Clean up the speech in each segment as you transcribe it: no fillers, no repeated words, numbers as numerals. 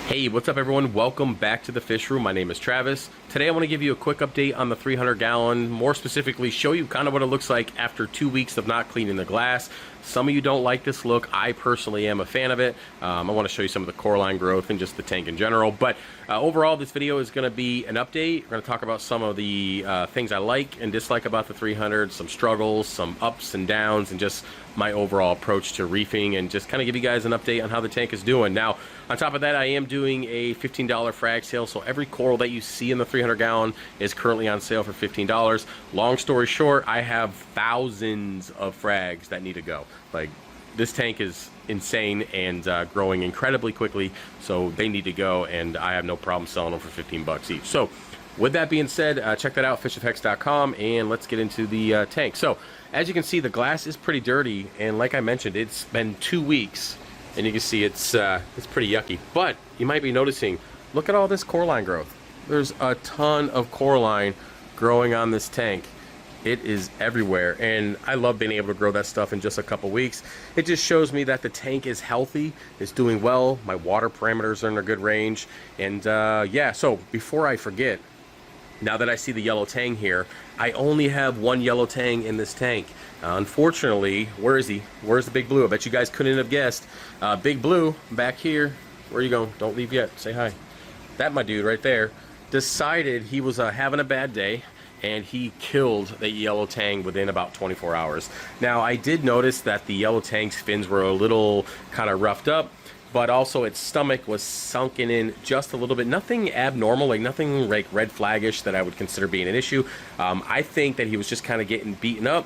Hey, what's up everyone? Welcome back to the Fish Room. My name is Travis. Today I want to give you a quick update on the 300 gallon, more specifically show you kind of what it looks like after 2 weeks of not cleaning the glass. Some of you don't like this look. I personally am a fan of it. I want to show you some of the coralline growth and just the tank in general. But overall, this video is going to be an update. We're going to talk about some of the things I like and dislike about the 300, some struggles, some ups and downs, and just my overall approach to reefing, and just kind of give you guys an update on how the tank is doing. Now, on top of that, I am doing a $15 frag sale, so every coral that you see in the 300 gallon is currently on sale for $15. Long story short, I have thousands of frags that need to go. Like, this tank is insane and growing incredibly quickly, so they need to go, and I have no problem selling them for 15 bucks each. So with that being said, check that out, Fishofhex.com, and let's get into the tank. So as you can see, the glass is pretty dirty, and like I mentioned, it's been 2 weeks, and you can see it's pretty yucky. But you might be noticing, look at all this coralline growth. There's a ton of coralline growing on this tank. It is everywhere, and I love being able to grow that stuff in just a couple weeks. It just shows me that the tank is healthy, it's doing well, my water parameters are in a good range, and yeah, so before I forget, now that I see the yellow tang here, I only have one yellow tang in this tank. Unfortunately, where is he? Where's the big blue? I bet you guys couldn't have guessed. Big blue, back here. Where are you going? Don't leave yet. Say hi. That, my dude, right there, decided he was having a bad day, and he killed the yellow tang within about 24 hours. Now, I did notice that the yellow tang's fins were a little kind of roughed up, but also its stomach was sunken in just a little bit. Nothing abnormal, like nothing like red flaggish that I would consider being an issue. I think that he was just kind of getting beaten up,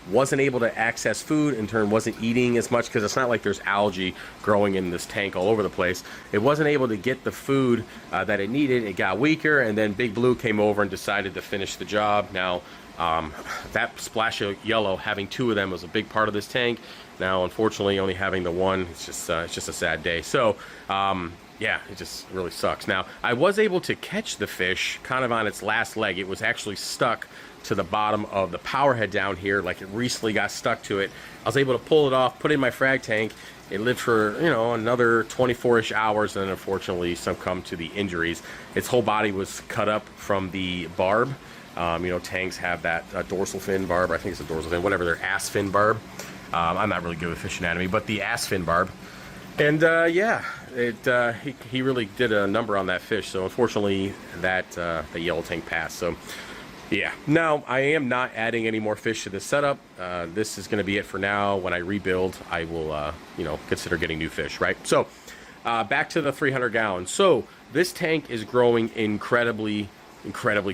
wasn't able to access food, in turn wasn't eating as much, because it's not like there's algae growing in this tank all over the place. It wasn't able to get the food that it needed. It got weaker, and then Big Blue came over and decided to finish the job. Now, that splash of yellow, having two of them, was a big part of this tank. Now, unfortunately, only having the one, it's just a sad day. So, yeah, it just really sucks. Now, I was able to catch the fish kind of on its last leg. It was actually stuck to the bottom of the power head down here, like it recently got stuck to it. I was able to pull it off, put it in my frag tank. It lived for, you know, another 24-ish hours, and then unfortunately succumbed to the injuries. Its whole body was cut up from the barb. You know, tangs have that dorsal fin barb, I think it's a dorsal fin, whatever, their ass fin barb. I'm not really good with fish anatomy, but the ass fin barb. And yeah, he really did a number on that fish. So unfortunately, the yellow tang passed. So yeah, now I am not adding any more fish to this setup. This is going to be it for now. When I rebuild, I will, you know, consider getting new fish, right? So back to the 300 gallons. So this tank is growing incredibly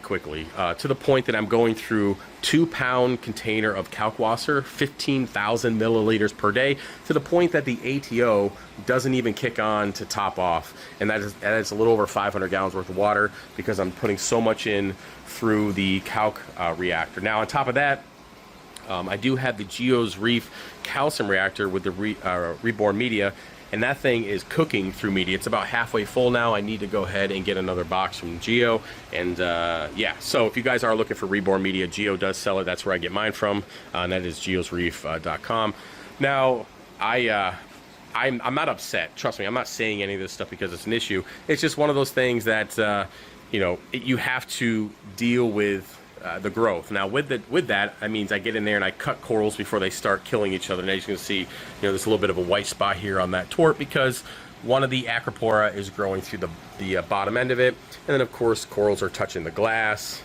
quickly, to the point that I'm going through 2-pound container of kalkwasser, 15,000 milliliters per day, to the point that the ATO doesn't even kick on to top off, and that is a little over 500 gallons worth of water, because I'm putting so much in through the calc reactor. Now, on top of that, I do have the Geo's Reef calcium reactor with the reborn media, and that thing is cooking through media. It's about halfway full now. I need to go ahead and get another box from Geo. And yeah, so if you guys are looking for reborn media, Geo does sell it. That's where I get mine from, and that is geosreef.com. Now, I'm not upset. Trust me, I'm not saying any of this stuff because it's an issue. It's just one of those things that, you know, you have to deal with the growth. Now, with that means I get in there and I cut corals before they start killing each other. And as you can see, you know, there's a little bit of a white spot here on that tort, because one of the acropora is growing through the bottom end of it. And then, of course, corals are touching the glass.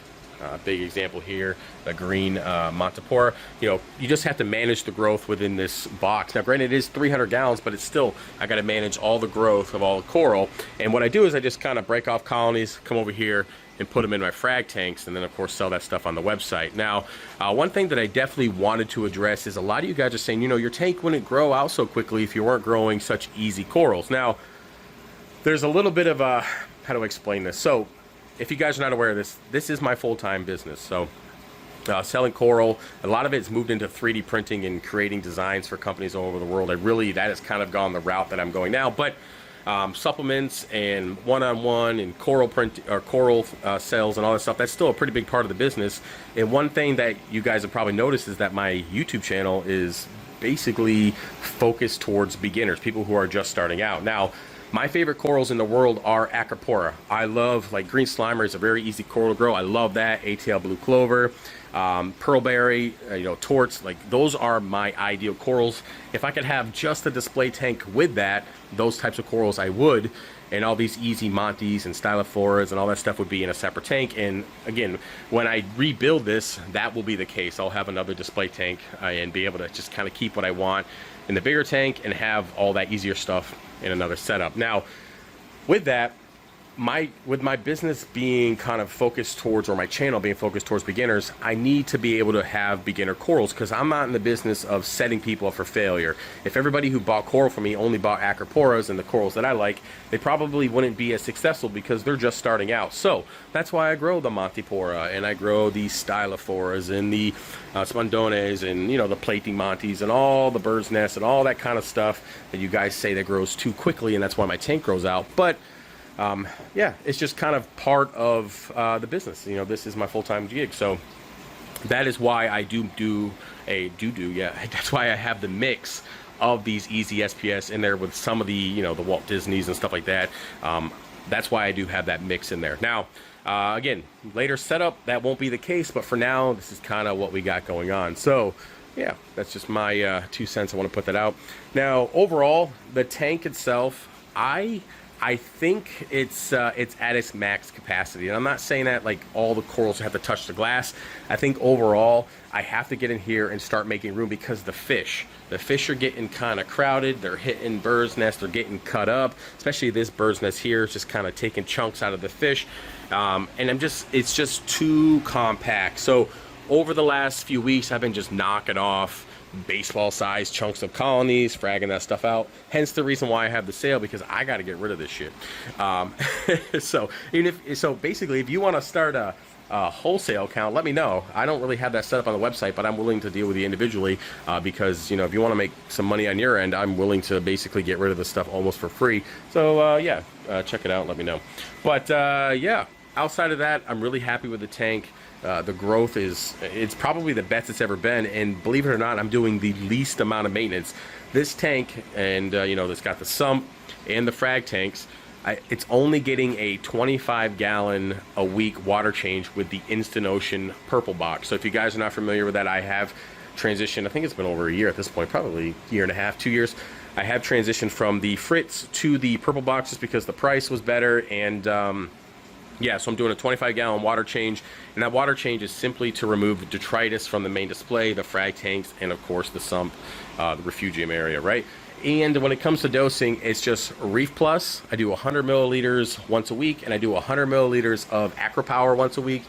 Big example here, the green Montipora. You know, you just have to manage the growth within this box. Now, granted, it is 300 gallons, but it's still, I got to manage all the growth of all the coral. And what I do is I just kind of break off colonies, come over here, and put them in my frag tanks, and then of course sell that stuff on the website. Now, one thing that I definitely wanted to address is a lot of you guys are saying, you know, your tank wouldn't grow out so quickly if you weren't growing such easy corals. Now, there's a little bit of a, how do I explain this? So, if you guys are not aware of this, this is my full-time business. So, selling coral, a lot of it's moved into 3D printing and creating designs for companies all over the world. That has kind of gone the route that I'm going now, but supplements and one-on-one and coral print or coral sales and all that stuff, that's still a pretty big part of the business. And one thing that you guys have probably noticed is that my YouTube channel is basically focused towards beginners, people who are just starting out. Now, My favorite corals in the world are Acropora. I love, like, green slimer is a very easy coral to grow. I love that. ATL blue clover, pearlberry, torts, like those are my ideal corals. If I could have just a display tank with that, those types of corals I would, and all these easy Montes and Stylophoras and all that stuff would be in a separate tank. And again, when I rebuild this, that will be the case. I'll have another display tank and be able to just kind of keep what I want in the bigger tank and have all that easier stuff in another setup. Now, with that, with my business being kind of focused towards, or my channel being focused towards beginners, I need to be able to have beginner corals, because I'm not in the business of setting people up for failure. If everybody who bought coral from me only bought Acroporas and the corals that I like, they probably wouldn't be as successful because they're just starting out. So that's why I grow the Montipora, and I grow the Stylophoras and the Spondones, and the plating Montes and all the bird's nests and all that kind of stuff that you guys say that grows too quickly, and that's why my tank grows out. But yeah, it's just kind of part of the business. This is my full-time gig, so that is why I that's why I have the mix of these easy SPS in there with some of the the Walt Disneys and stuff like that. That's why I do have that mix in there. Now, again, later setup that won't be the case, but for now this is kind of what we got going on. So yeah, that's just my 2 cents. I want to put that out. Now, overall, the tank itself, I think it's at its max capacity, and I'm not saying that like all the corals have to touch the glass. I think overall I have to get in here and start making room, because the fish are getting kind of crowded. They're hitting bird's nests, they're getting cut up, especially this bird's nest here is just kind of taking chunks out of the fish, and it's just too compact. So over the last few weeks I've been just knocking off baseball-sized chunks of colonies, fragging that stuff out. Hence the reason why I have the sale, because I got to get rid of this shit. So basically, if you want to start a wholesale account, let me know. I don't really have that set up on the website, but I'm willing to deal with you individually, because if you want to make some money on your end, I'm willing to basically get rid of the stuff almost for free. So yeah, check it out. Let me know. But yeah, outside of that, I'm really happy with the tank. The growth it's probably the best it's ever been, and believe it or not, I'm doing the least amount of maintenance. This tank, and it's got the sump and the frag tanks, it's only getting a 25-gallon a week water change with the Instant Ocean purple box. So if you guys are not familiar with that, I have transitioned, I think it's been over a year at this point, probably a year and a half, 2 years. I have transitioned from the Fritz to the purple box just because the price was better, and yeah, so I'm doing a 25-gallon water change, and that water change is simply to remove detritus from the main display, the frag tanks, and of course the sump, the refugium area, right? And when it comes to dosing, it's just Reef Plus. I do 100 milliliters once a week, and I do 100 milliliters of AcroPower once a week,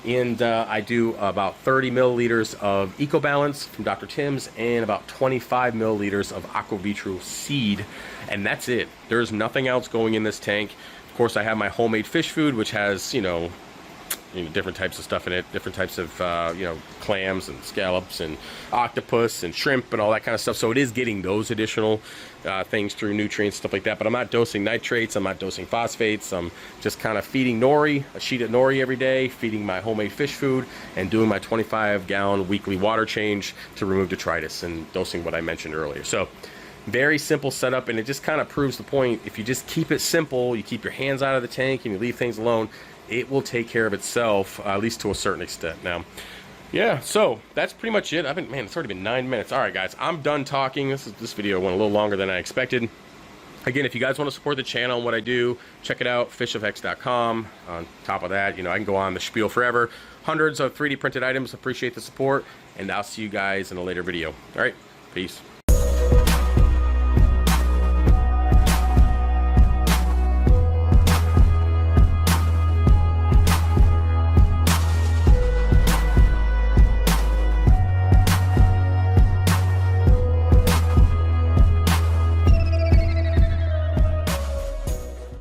and I do about 30 milliliters of EcoBalance from Dr. Tim's, and about 25 milliliters of Aquavitru seed, and that's it. There's nothing else going in this tank. Of course, I have my homemade fish food, which has different types of stuff in it, different types of clams and scallops and octopus and shrimp and all that kind of stuff. So it is getting those additional things through nutrients, stuff like that. But I'm not dosing nitrates, I'm not dosing phosphates. I'm just kind of feeding nori, a sheet of nori every day, feeding my homemade fish food, and doing my 25-gallon weekly water change to remove detritus, and dosing what I mentioned earlier. So very simple setup, and it just kind of proves the point. If you just keep it simple, you keep your hands out of the tank and you leave things alone, it will take care of itself, at least to a certain extent. Now, yeah, so that's pretty much it. Man, it's already been 9 minutes. All right, guys, I'm done talking. This video went a little longer than I expected. Again, if you guys want to support the channel and what I do, check it out, fishofhex.com. On top of that, I can go on the spiel forever. Hundreds of 3D printed items. Appreciate the support, and I'll see you guys in a later video. All right, peace.